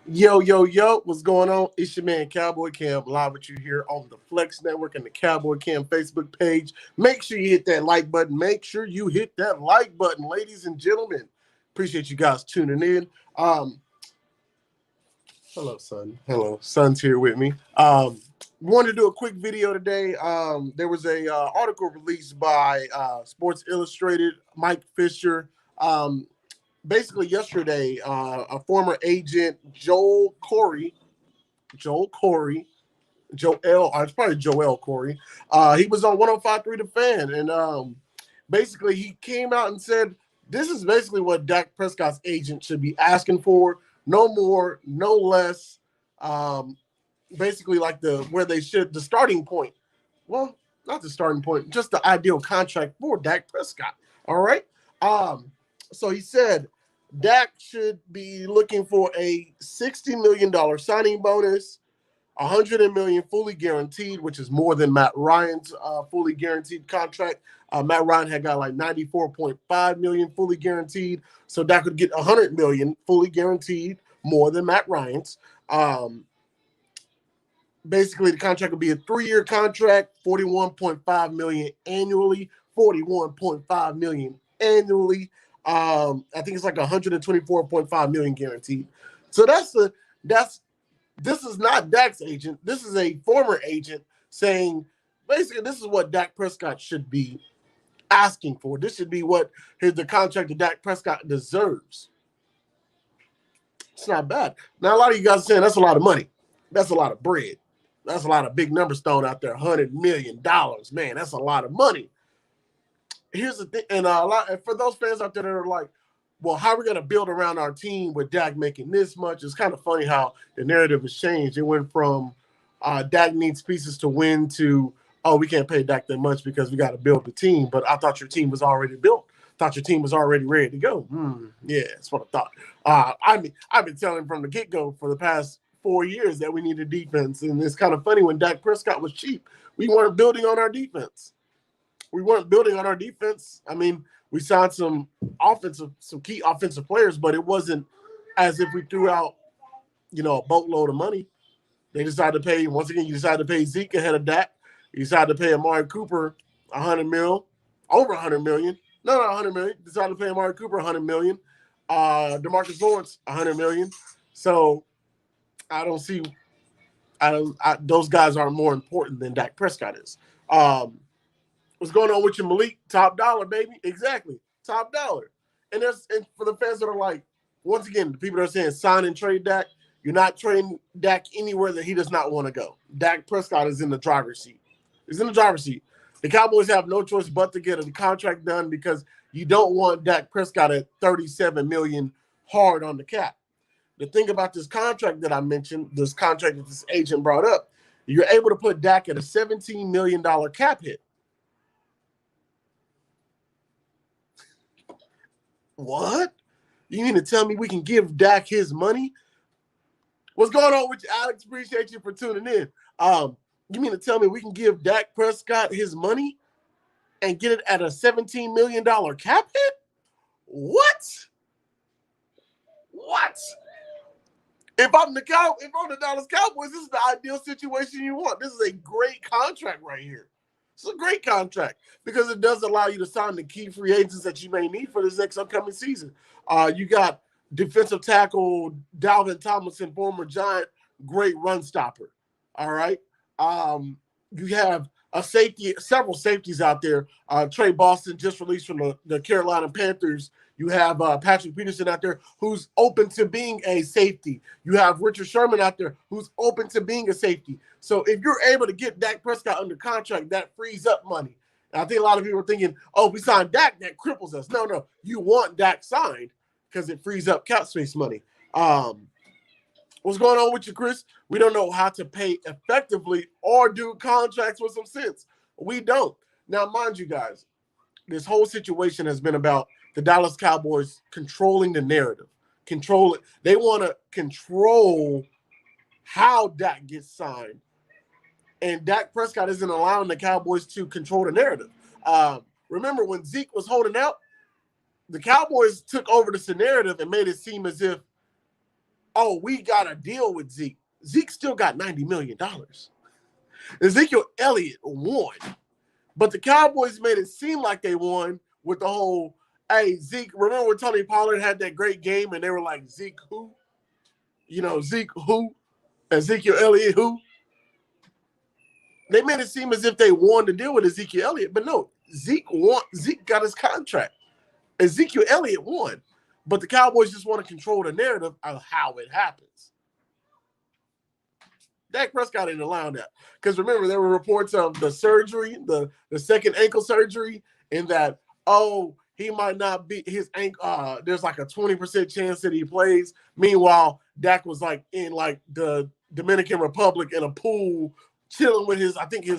Yo, yo, yo, what's going on? It's your man Cowboy Cam live with you here on the Flex Network and the Cowboy Cam Facebook page. Make sure you hit that like button. Make sure you hit that like button, ladies and gentlemen. Appreciate you guys tuning in. Hello, son. Hello, son's here with me. Wanted to do a quick video today. There was a article released by Sports Illustrated, Mike Fisher. Basically yesterday, a former agent, Joel Corey, it's probably Joel Corey. He was on 105.3 The Fan, and basically he came out and said, this is basically what Dak Prescott's agent should be asking for. No more, no less. Basically like the starting point. Well, not the starting point, just the ideal contract for Dak Prescott. All right. So he said Dak should be looking for a $60 million signing bonus, $100 million fully guaranteed, which is more than Matt Ryan's fully guaranteed contract. Matt Ryan had got like $94.5 million fully guaranteed, so Dak could get $100 million fully guaranteed, more than Matt Ryan's. Basically, the contract would be a 3-year contract, $41.5 million annually, $41.5 million annually. I think it's like $124.5 million guaranteed. So this is not Dak's agent. This is a former agent saying, basically, this is what Dak Prescott should be asking for. This should be what the contract that Dak Prescott deserves. It's not bad. Now, a lot of you guys are saying that's a lot of money. That's a lot of bread. That's a lot of big numbers thrown out there. $100 million. Man, that's a lot of money. Here's the thing, and for those fans out there that are like, well, how are we going to build around our team with Dak making this much? It's kind of funny how the narrative has changed. It went from Dak needs pieces to win to, oh, we can't pay Dak that much because we got to build the team. But I thought your team was already built. Thought your team was already ready to go. Yeah, that's what I thought. I've been telling from the get-go for the past 4 years that we need a defense. And it's kind of funny when Dak Prescott was cheap, we weren't building on our defense. I mean, we signed some key offensive players, but it wasn't as if we threw out, a boatload of money. They decided to pay, once again, you decided to pay Zeke ahead of Dak. You decided to pay Amari Cooper $100 million, over $100 million. No, not $100 million. Decided to pay Amari Cooper $100 million. DeMarcus Lawrence $100 million. So I don't see, those guys are more important than Dak Prescott is. What's going on with you, Malik? Top dollar, baby. Exactly. Top dollar. And for the fans that are like, once again, the people that are saying sign and trade Dak, you're not trading Dak anywhere that he does not want to go. Dak Prescott is in the driver's seat. He's in the driver's seat. The Cowboys have no choice but to get a contract done because you don't want Dak Prescott at $37 million hard on the cap. The thing about this contract that I mentioned, this contract that this agent brought up, you're able to put Dak at a $17 million cap hit. What? You mean to tell me we can give Dak his money? What's going on with you, Alex? Appreciate you for tuning in. You mean to tell me we can give Dak Prescott his money and get it at a $17 million cap hit? What? If I'm the Dallas Cowboys, this is the ideal situation you want. This is a great contract right here. It's a great contract because it does allow you to sign the key free agents that you may need for this next upcoming season. You got defensive tackle Dalvin Tomlinson, former Giant, great run stopper. All right. You have several safeties out there. Trey Boston just released from the Carolina Panthers. You have Patrick Peterson out there who's open to being a safety. You have Richard Sherman out there who's open to being a safety. So if you're able to get Dak Prescott under contract, that frees up money. And I think a lot of people are thinking, oh, if we sign Dak, that cripples us. No. You want Dak signed because it frees up cap space money. What's going on with you, Chris? We don't know how to pay effectively or do contracts with some sense. We don't. Now, mind you guys, this whole situation has been about the Dallas Cowboys controlling the narrative. Control it. They want to control how Dak gets signed. And Dak Prescott isn't allowing the Cowboys to control the narrative. Remember when Zeke was holding out, the Cowboys took over this narrative and made it seem as if, oh, we got a deal with Zeke. Zeke still got $90 million. Ezekiel Elliott won. But the Cowboys made it seem like they won with the whole, hey, Zeke, remember when Tony Pollard had that great game and they were like, Zeke who? Zeke who? Ezekiel Elliott who? They made it seem as if they won to deal with Ezekiel Elliott. But no, Zeke won. Zeke got his contract. Ezekiel Elliott won. But the Cowboys just want to control the narrative of how it happens. Dak Prescott didn't allow that. Because remember, there were reports of the surgery, the second ankle surgery, and that, oh, he might not be his ankle. There's like a 20% chance that he plays. Meanwhile, Dak was like in like the Dominican Republic in a pool chilling with his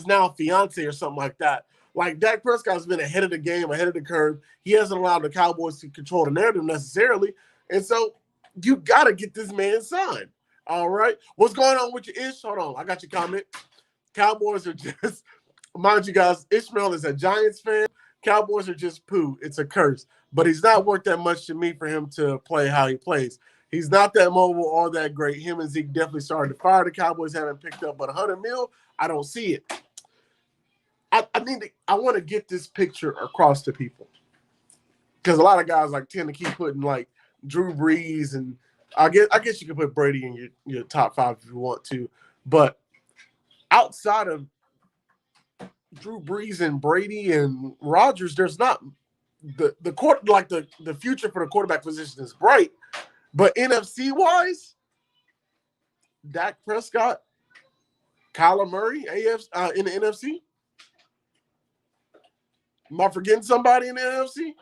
now fiance or something like that. Like Dak Prescott has been ahead of the game, ahead of the curve. He hasn't allowed the Cowboys to control the narrative necessarily. And so you got to get this man signed. All right. What's going on with your Ish? Hold on. I got your comment. Cowboys are just, mind you guys, Ishmael is a Giants fan. Cowboys are just poo. It's a curse. But he's not worth that much to me for him to play how he plays. He's not that mobile or that great. Him and Zeke definitely started to fire. The Cowboys haven't picked up but $100 million. I don't see it. I want to get this picture across to people. Because a lot of guys like tend to keep putting like Drew Brees, and I guess you can put Brady in your top 5 if you want to. But outside of Drew Brees and Brady and Rodgers, there's not the court like the future for the quarterback position is bright, but NFC wise, Dak Prescott, Kyler Murray, in the NFC. Am I forgetting somebody in the NFC?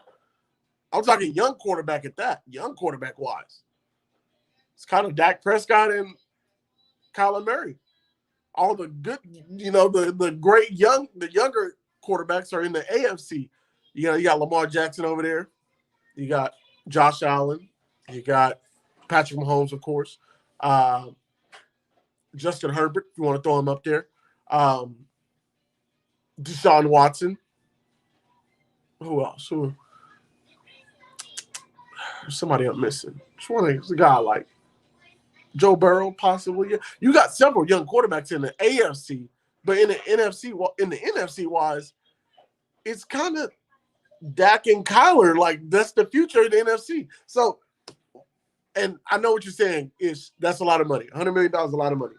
I'm talking young quarterback at that. Young quarterback wise, it's kind of Dak Prescott and Kyler Murray. All the good, the great the younger quarterbacks are in the AFC. You got Lamar Jackson over there. You got Josh Allen. You got Patrick Mahomes, of course. Justin Herbert, if you want to throw him up there. Deshaun Watson. Who else? Somebody I'm missing. Which one is the guy like? Joe Burrow, possibly. Yeah. You got several young quarterbacks in the AFC, but in the NFC wise, it's kind of Dak and Kyler. Like, that's the future of the NFC. So, and I know what you're saying is that's a lot of money. $100 million is a lot of money.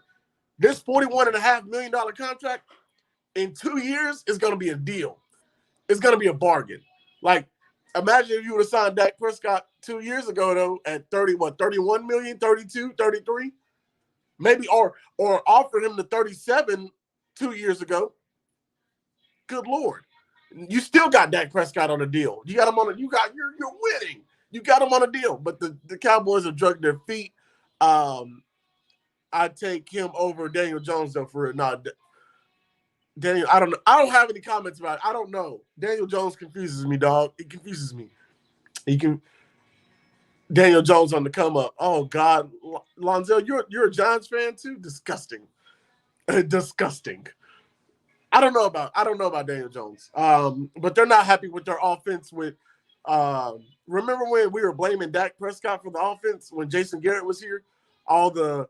This $41.5 million contract in 2 years is going to be a deal. It's going to be a bargain. Like, imagine if you would have signed Dak Prescott 2 years ago, though, at 31 million, 32, 33, maybe, or offered him the 37 2 years ago. Good Lord. You still got Dak Prescott on a deal. You got him on you're winning. You got him on a deal. But the Cowboys have dragged their feet. I'd take him over Daniel Jones, though, for it. No, Daniel, I don't know. I don't have any comments about it. I don't know. Daniel Jones confuses me, dog. It confuses me. Daniel Jones on the come up. Oh God, Lonzel, you're a Giants fan too? Disgusting. Disgusting. I don't know about Daniel Jones. But they're not happy with their offense with remember when we were blaming Dak Prescott for the offense when Jason Garrett was here? All the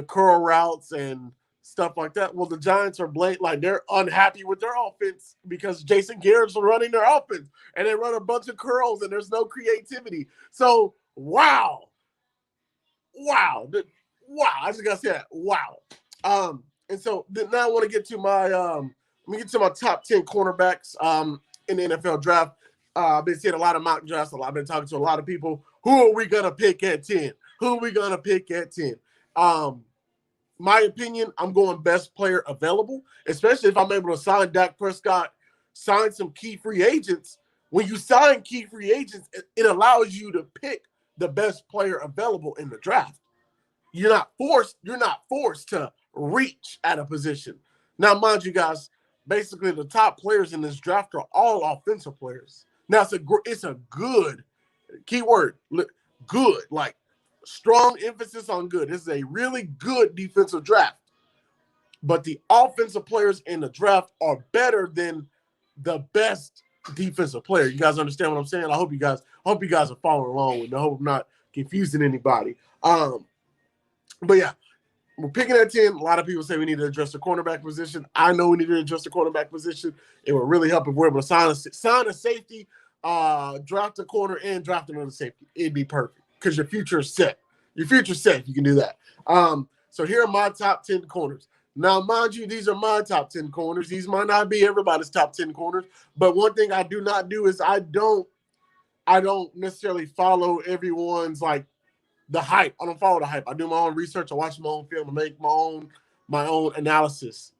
curl routes and stuff like that. Well, the Giants are they're unhappy with their offense because Jason Garrett's running their offense and they run a bunch of curls and there's no creativity. So, wow. I just gotta say that. Wow. And so now I want to get to my my top 10 cornerbacks in the NFL draft. I've been seeing a lot of mock drafts. I've been talking to a lot of people. Who are we gonna pick at 10? My opinion, I'm going best player available, especially if I'm able to sign Dak Prescott, sign some key free agents. When you sign key free agents, it allows you to pick the best player available in the draft. You're not forced to reach at a position. Now, mind you guys, basically the top players in this draft are all offensive players. Now, it's a good keyword, good, like strong emphasis on good. This is a really good defensive draft. But the offensive players in the draft are better than the best defensive player. You guys understand what I'm saying? I hope you guys are following along with me. I hope I'm not confusing anybody. But yeah, we're picking at 10. A lot of people say we need to address the cornerback position. I know we need to address the cornerback position. It will really help if we're able to sign a safety, draft a corner, and draft another safety. It'd be perfect because your future is set. Your future's set if you can do that. So here are my top 10 corners. Now, mind you, these are my top 10 corners. These might not be everybody's top 10 corners, but one thing I do not do is I don't necessarily follow everyone's like the hype. I don't follow the hype. I do my own research. I watch my own film. I make my own analysis.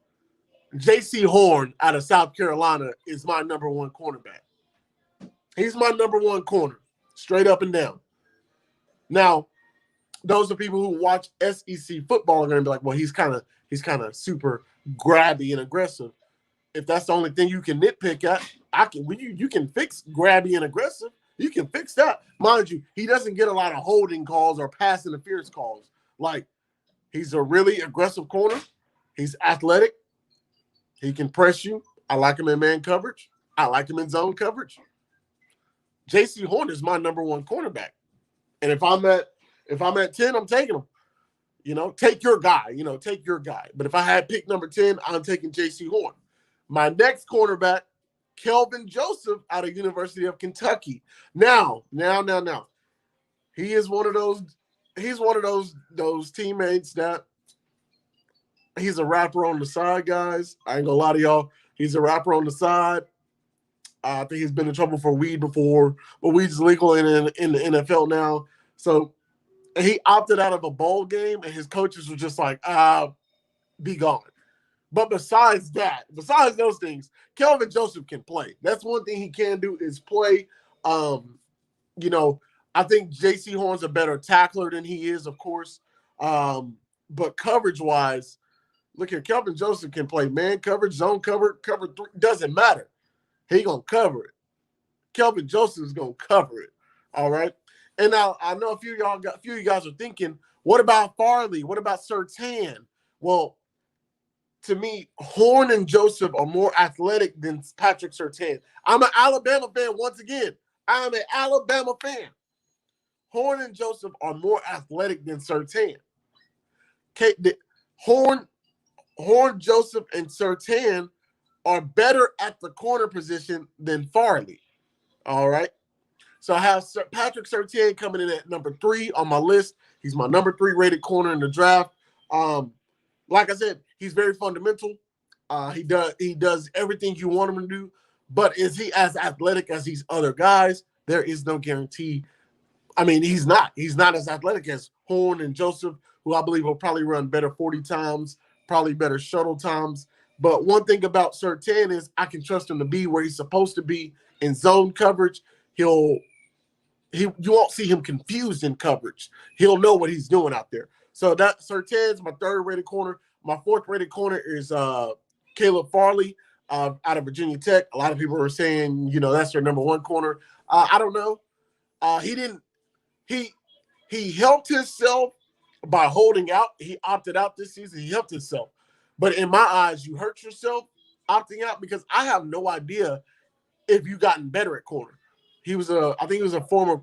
J.C. Horn out of South Carolina is my number one cornerback. He's my number one corner, straight up and down. Now, those are people who watch SEC football are going to be like, well, he's kind of super grabby and aggressive. If that's the only thing you can nitpick at, you can fix grabby and aggressive. You can fix that. Mind you, he doesn't get a lot of holding calls or pass interference calls. Like, he's a really aggressive corner. He's athletic. He can press you. I like him in man coverage. I like him in zone coverage. J.C. Horn is my number one cornerback. And if I'm at 10, I'm taking him. Take your guy. But if I had pick number 10, I'm taking J.C. Horn. My next cornerback, Kelvin Joseph out of University of Kentucky. Now. He is one of those teammates that he's a rapper on the side, guys. I ain't gonna lie to y'all. He's a rapper on the side. I think he's been in trouble for weed before, but weed's legal in the NFL now. So he opted out of a bowl game, and his coaches were just like, be gone. But besides those things, Kelvin Joseph can play. That's one thing he can do is play. You know, I think J.C. Horn's a better tackler than he is, of course. But coverage-wise, look here, Kelvin Joseph can play man coverage, zone cover three. Doesn't matter. He going to cover it. Kelvin Joseph is going to cover it. All right? And now I know a few of you guys are thinking, what about Farley? What about Surtain? Well, to me, Horn and Joseph are more athletic than Patrick Surtain. I'm an Alabama fan once again. I'm an Alabama fan. Horn and Joseph are more athletic than Surtain. Horn, Joseph, and Surtain are better at the corner position than Farley. All right? So I have Patrick Surtain coming in at number 3 on my list. He's my number 3 rated corner in the draft. Like I said, he's very fundamental. He does everything you want him to do. But is he as athletic as these other guys? There is no guarantee. I mean, he's not. He's not as athletic as Horn and Joseph, who I believe will probably run better 40 times, probably better shuttle times. But one thing about Surtain is I can trust him to be where he's supposed to be in zone coverage. You won't see him confused in coverage. He'll know what he's doing out there. So that Surtain's my 3rd rated corner. My 4th rated corner is Caleb Farley out of Virginia Tech. A lot of people are saying, that's their number 1 corner. I don't know. He helped himself by holding out. He opted out this season. He helped himself. But in my eyes, you hurt yourself opting out because I have no idea if you've gotten better at corner. I think he was a former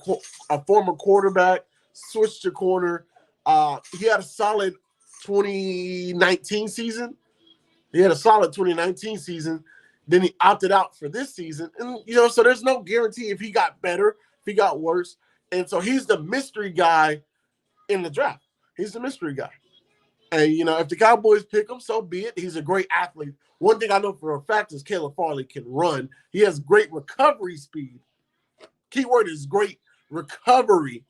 quarterback, switched to corner. He had a solid 2019 season. Then he opted out for this season. And, so there's no guarantee if he got better, if he got worse. And so he's the mystery guy in the draft. He's the mystery guy. And, if the Cowboys pick him, so be it. He's a great athlete. One thing I know for a fact is Caleb Farley can run. He has great recovery speed. Keyword is great recovery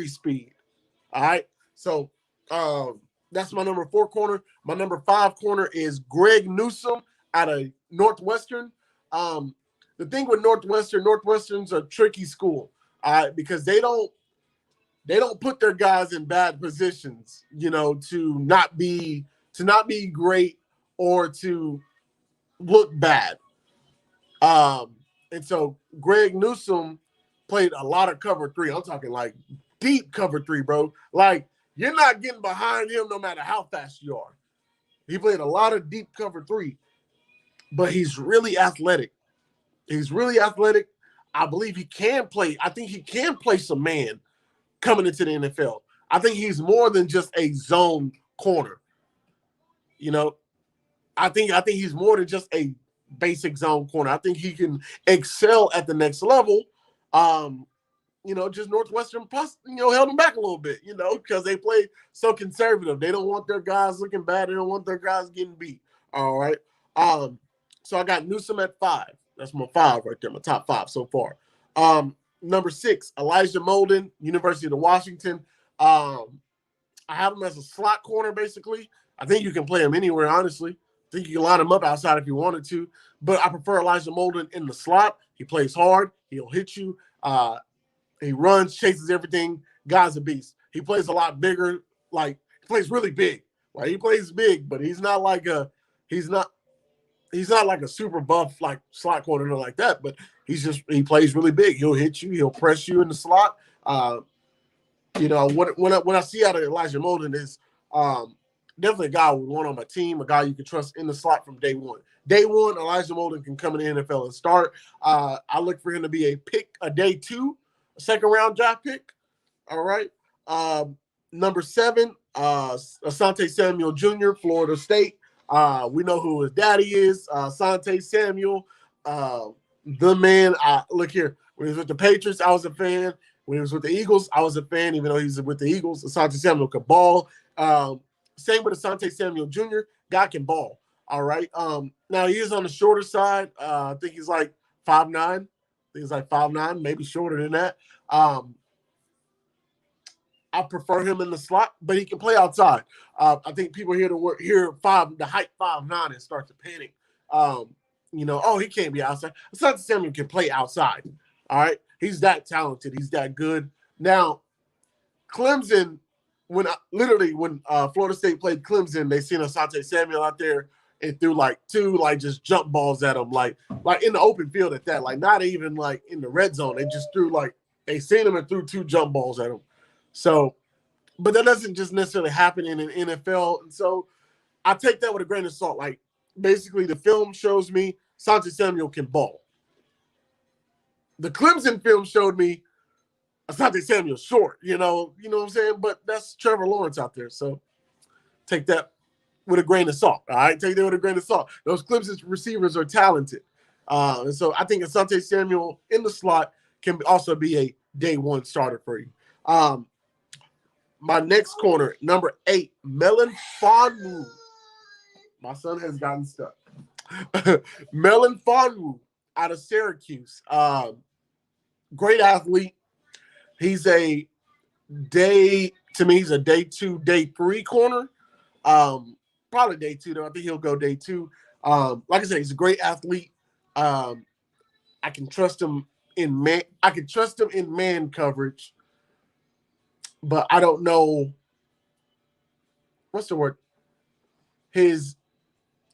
speed. All right. So that's my number 4 corner. My number 5 corner is Greg Newsom out of Northwestern. The thing with Northwestern's a tricky school. Because they don't put their guys in bad positions, to not be great or to look bad. And so Greg Newsom played a lot of cover 3. I'm talking like deep cover 3, bro. Like you're not getting behind him no matter how fast you are. He played a lot of deep cover 3, but he's really athletic. I believe he can play. I think he can play some man coming into the NFL. I think he's more than just a zone corner. I think he's more than just a basic zone corner. I think he can excel at the next level. Just Northwestern plus, held him back a little bit, because they play so conservative. They don't want their guys looking bad. They don't want their guys getting beat. All right. So I got Newsom at 5. That's my 5 right there, my top 5 so far. Number 6, Elijah Molden, University of Washington. I have him as a slot corner, basically. I think you can play him anywhere, honestly. I think you can line him up outside if you wanted to. But I prefer Elijah Molden in the slot. He plays hard. He'll hit you. He runs, chases everything. Guy's a beast. He plays a lot bigger. He plays really big. He plays big, but he's not like a super buff slot corner or like that, but he plays really big. He'll hit you, he'll press you in the slot. When I see out of Elijah Molden is definitely a guy I would want on my team, a guy you can trust in the slot from day one. Day one, Elijah Molden can come in the NFL and start. I look for him to be a day 2, a 2nd round draft pick. All right. Number 7, Asante Samuel Jr., Florida State. We know who his daddy is, Asante Samuel, the man. Look here, when he was with the Patriots, I was a fan. When he was with the Eagles, I was a fan, even though he's with the Eagles. Asante Samuel could ball. Same with Asante Samuel Jr., guy can ball. All right. Now he is on the shorter side. I think he's like 5'9". I think he's like 5'9", maybe shorter than that. I prefer him in the slot, but he can play outside. I think people hear the height 5'9" and start to panic. Oh, he can't be outside. Asante Samuel can play outside. All right, he's that talented. He's that good. Now, Clemson, when Florida State played Clemson, they seen Asante Samuel out there and threw like two just jump balls at him, like in the open field at that, like not even like in the red zone. They just threw they seen him and threw two jump balls at him. So, but that doesn't just necessarily happen in an NFL. And so I take that with a grain of salt. Like basically the film shows me Asante Samuel can ball. The Clemson film showed me Asante Samuel short, you know what I'm saying? But that's Trevor Lawrence out there. So take that with a grain of salt. All right. Take that with a grain of salt. Those Clemson receivers are talented. And so I think Asante Samuel in the slot can also be a day one starter for you. My next corner, number 8, Melon Fonwu. My son has gotten stuck. Melon Fonwu out of Syracuse. Great athlete. He's a day 2, day 3 corner. Probably day 2, though. I think he'll go day 2. Like I said, he's a great athlete. I can trust him in man coverage. But I don't know what's the word. His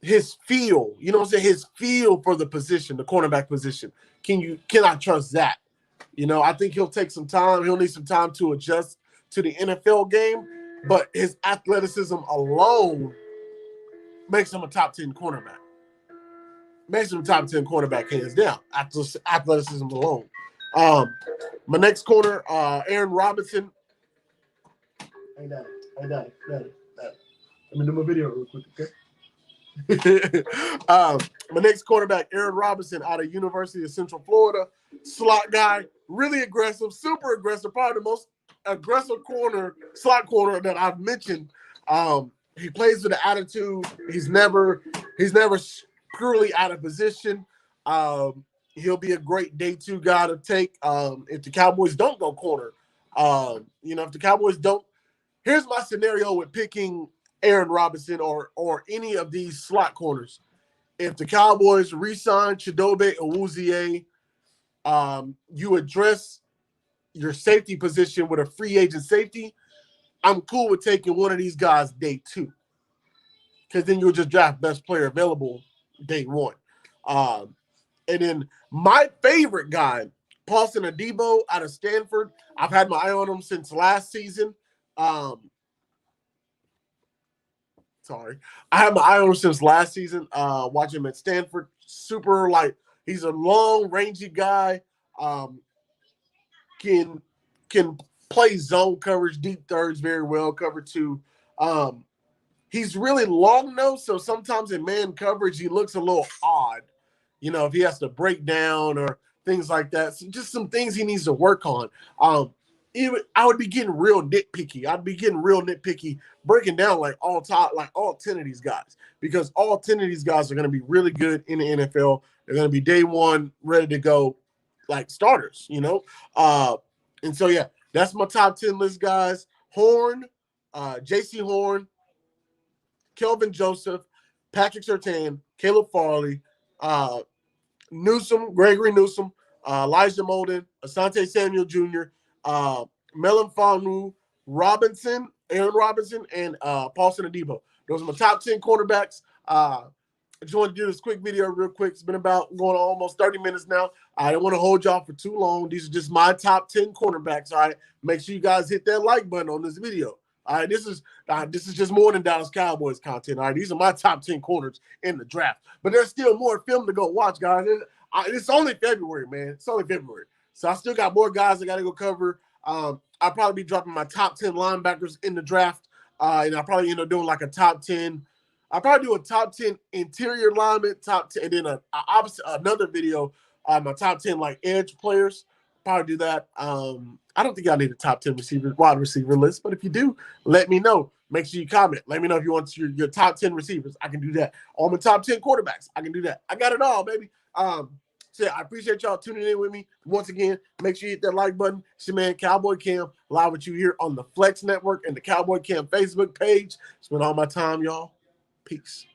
feel, you know what I'm saying? His feel for the position, the cornerback position. Can I trust that? I think he'll take some time. He'll need some time to adjust to the NFL game, but his athleticism alone makes him a top 10 cornerback. Makes him a top 10 cornerback hands down. Athleticism alone. My next corner, Aaron Robinson. Hey, Daddy. Let me do my video real quick, okay? My next quarterback, Aaron Robinson, out of University of Central Florida, slot guy, really aggressive, super aggressive, probably the most aggressive slot corner that I've mentioned. He plays with an attitude. He's never purely out of position. He'll be a great day 2 guy to take if the Cowboys don't go corner. If the Cowboys don't. Here's my scenario with picking Aaron Robinson or any of these slot corners. If the Cowboys re-sign Chidobe Awuzie, you address your safety position with a free agent safety, I'm cool with taking one of these guys day 2. Because then you'll just draft best player available day 1. And then my favorite guy, Parson Adibo out of Stanford. I've had my eye on him since last season. I had my eye on him since last season. Watching him at Stanford, super he's a long, rangy guy. Can play zone coverage, deep thirds very well, cover 2. He's really long though, so sometimes in man coverage he looks a little odd. If he has to break down or things like that. So just some things he needs to work on. I would be getting real nitpicky. I'd be getting real nitpicky, breaking down all 10 of these guys, because all 10 of these guys are going to be really good in the NFL. They're going to be day 1 ready to go, starters. And so yeah, that's my top 10 list, guys. Horn, J.C. Horn, Kelvin Joseph, Patrick Surtain, Caleb Farley, Gregory Newsom, Elijah Molden, Asante Samuel Jr., Melon Fonwu, Aaron Robinson, and Parson Adibo. Those are my top 10 quarterbacks. I just want to do this quick video real quick. It's been about going on almost 30 minutes now. I don't want to hold y'all for too long. These are just my top 10 cornerbacks. All right. Make sure you guys hit that like button on this video. All right. This is just more than Dallas Cowboys content. All right. These are my top 10 corners in the draft. But there's still more film to go watch, guys. It's only February, man. It's only February. So I still got more guys I got to go cover. I'll probably be dropping my top 10 linebackers in the draft. And I'll probably end up doing a top 10. I'll probably do a top 10 interior lineman, top 10, and then another video on my top 10 edge players. Probably do that. I don't think I need a top 10 wide receiver list, but if you do, let me know. Make sure you comment. Let me know if you want your top 10 receivers. I can do that. All my top 10 quarterbacks. I can do that. I got it all, baby. So yeah, I appreciate y'all tuning in with me. Once again, make sure you hit that like button. It's your man, Cowboy Cam, live with you here on the Flex Network and the Cowboy Cam Facebook page. Spend all my time, y'all. Peace.